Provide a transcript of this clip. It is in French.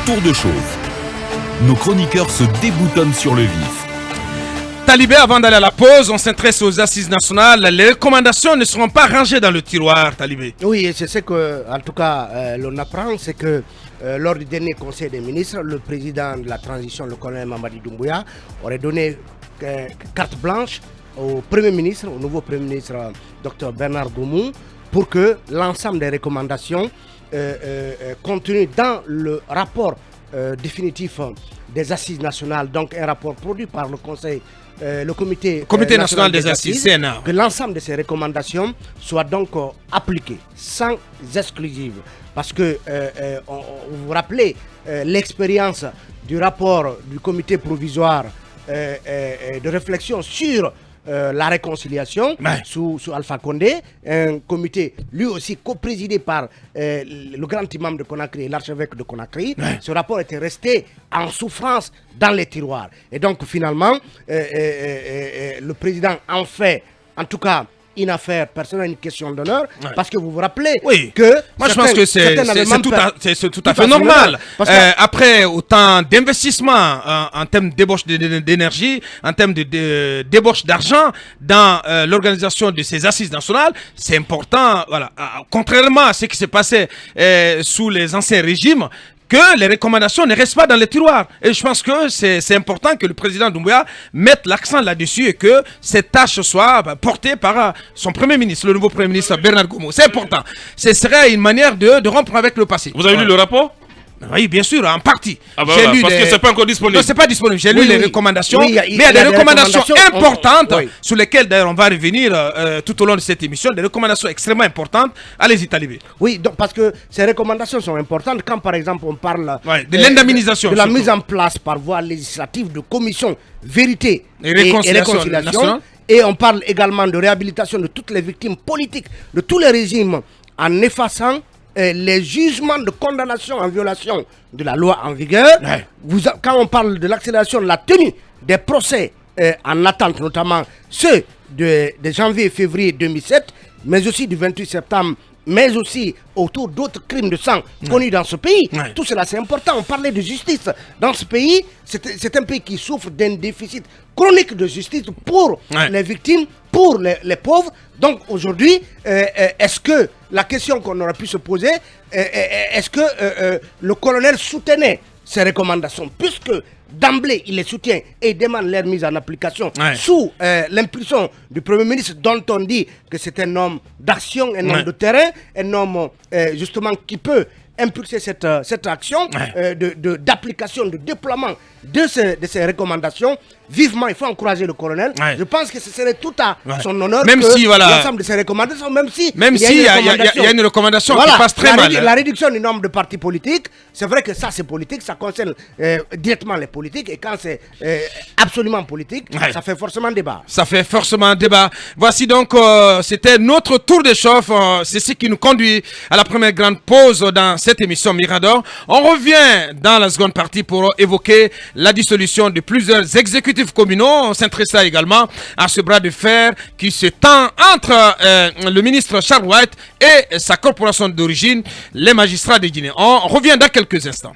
tour de chauffe. Nos chroniqueurs se déboutonnent sur le vif. Talibé, avant d'aller à la pause, on s'intéresse aux assises nationales. Les recommandations ne seront pas rangées dans le tiroir, Talibé. Oui, c'est ce que, en tout cas, l'on apprend, c'est que lors du dernier conseil des ministres, le président de la transition, le colonel Mamadi Doumbouya, aurait donné carte blanche au Premier ministre, au nouveau Premier ministre, Dr Bernard Goumou, pour que l'ensemble des recommandations contenues dans le rapport définitif des assises nationales, donc un rapport produit par le Conseil, le Comité national des assises, CNA, que l'ensemble de ces recommandations soient donc appliquées sans exclusive. Parce que vous vous rappelez l'expérience du rapport du comité provisoire de réflexion sur la réconciliation sous Alpha Condé, un comité lui aussi co-présidé par le grand imam de Conakry et l'archevêque de Conakry. Ce rapport était resté en souffrance dans les tiroirs. Et donc finalement, le président en fait, en tout cas, une affaire personnelle, une question d'honneur, parce que vous vous rappelez que... Moi, je pense que c'est tout à fait normal. Après autant d'investissement en termes de débauche d'énergie, en termes de débauche d'argent dans l'organisation de ces assises nationales, c'est important, voilà, contrairement à ce qui s'est passé sous les anciens régimes, que les recommandations ne restent pas dans les tiroirs. Et je pense que c'est important que le président Doumbouya mette l'accent là-dessus et que cette tâche soit portée par son Premier ministre, le nouveau Premier ministre Bernard Goumou. C'est important. Ce serait une manière de rompre avec le passé. Vous avez lu le rapport ? Oui, bien sûr, en partie. Voilà, parce que c'est pas encore disponible. Non, c'est pas disponible. J'ai lu les recommandations, mais il y a des recommandations importantes sur lesquelles d'ailleurs on va revenir tout au long de cette émission, des recommandations extrêmement importantes. Allez-y, Talibé. Oui, donc, parce que ces recommandations sont importantes quand par exemple on parle de l'indemnisation, de la mise en place par voie législative de commissions vérité et réconciliation. Et on parle également de réhabilitation de toutes les victimes politiques de tous les régimes en effaçant les jugements de condamnation en violation de la loi en vigueur. Quand on parle de l'accélération de la tenue des procès en attente, notamment ceux de janvier et février 2007, mais aussi du 28 septembre, mais aussi autour d'autres crimes de sang connus dans ce pays. Tout cela, c'est important. On parlait de justice. Dans ce pays, c'est un pays qui souffre d'un déficit chronique de justice pour les victimes, pour les pauvres. Donc aujourd'hui, est-ce que la question qu'on aurait pu se poser, est-ce que le colonel soutenait ces recommandations, puisque d'emblée il les soutient et demande leur mise en application sous l'impulsion du Premier ministre, dont on dit que c'est un homme d'action, un homme de terrain, un homme justement qui peut impulser cette action d'application, de déploiement de ces recommandations. Vivement, il faut encourager le colonel. Je pense que ce serait tout à son honneur même que si, l'ensemble de ces recommandations, même si il y a une recommandation qui passe très mal. La réduction du nombre de partis politiques, c'est vrai que ça c'est politique, ça concerne directement les politiques, et quand c'est absolument politique, ça fait forcément débat. Ça fait forcément débat. Voici donc, c'était notre tour de chauffe. C'est ce qui nous conduit à la première grande pause dans cette émission Mirador. On revient dans la seconde partie pour évoquer la dissolution de plusieurs exécutifs communaux. On s'intéresse également à ce bras de fer qui se tend entre le ministre Charles White et sa corporation d'origine, les magistrats de Guinée. On revient dans quelques instants.